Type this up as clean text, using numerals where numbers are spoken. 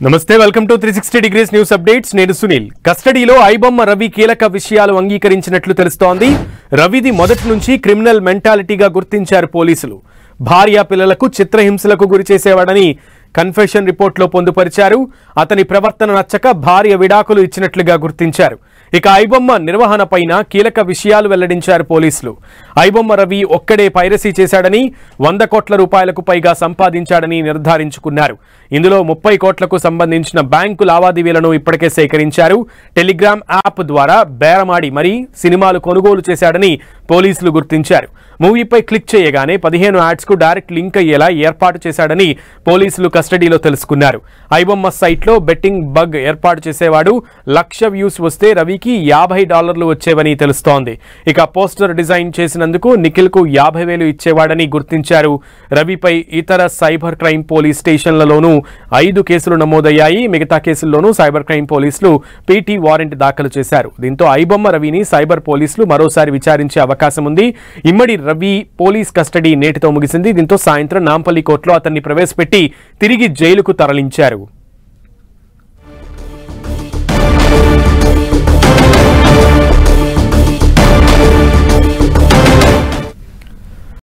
నమస్తే welcome to 360 degrees news updates నేను సునీల్ కస్టడీలో ఐబొమ్మ రవి కీలక విషయాలు అంగీకరించినట్లు తెలుస్తోంది రవిది మొదటి నుంచి క్రిమినల్ మెంటాలిటీగా గుర్తించారు పోలీసులు భార్య పిల్లలకు చిత్రహింసలకు గురిచేసేవాడని కన్ఫెషన్ రిపోర్ట్లో పొందుపరిచారు అతని ప్రవర్తన నచ్చక భార్య విడాకులు ఇచ్చినట్లుగా గుర్తించారు ఇక ఐబొమ్మ నిర్వహణపైన కీలక విషయాలు వెల్లడించారు పోలీసులు ఐబొమ్మ రవి ఒక్కడే పైరసీ చేశాడని 100 కోట్ల రూపాయలకు పైగా సంపాదించాడని నిర్ధారించుకున్నారు ఇందులో 30 కోట్లకు సంబంధించిన బ్యాంకు లావాదేవీలను ఇప్పటికే సేకరించారు టెలిగ్రామ్ యాప్ ద్వారా బేరమాడి మరీ సినిమాలు కొనుగోలు చేశాడని పోలీసులు గుర్తించారు మూవీపై క్లిక్ చేయగానే 15 యాడ్స్ కు డైరెక్ట్ లింక్ అయ్యేలా ఏర్పాటు చేశాడని పోలీసులు కస్టడీలో తెలుసుకున్నారు ఐబొమ్మ సైట్లో బెట్టింగ్ బగ్ ఏర్పాటు చేసేవాడు 1,00,000 వ్యూస్ వస్తే రవికి $50 వచ్చేవని తెలుస్తోంది ఇక పోస్టర్ డిజైన్ చేసినందుకు నిఖిల్ కు 50,000 ఇచ్చేవాడని గుర్తించారు రవిపై ఇతర సైబర్ క్రైమ్ పోలీస్ స్టేషన్లలోనూ 5 కేసులు నమోదయ్యాయి మిగతా కేసుల్లోనూ సైబర్ క్రైమ్ పోలీసులు పీటీ వారెంట్ దాఖలు చేశారు దీంతో ఐబొమ్మ రవిని సైబర్ పోలీసులు మరోసారి విచారించే అవకాశం ఉంది ఇమ్మడి రవి పోలీస్ కస్టడీ నేటితో ముగిసింది దీంతో సాయంత్రం నాంపల్లి కోర్టులో అతన్ని ప్రవేశపెట్టి తిరిగి జైలుకు తరలించారు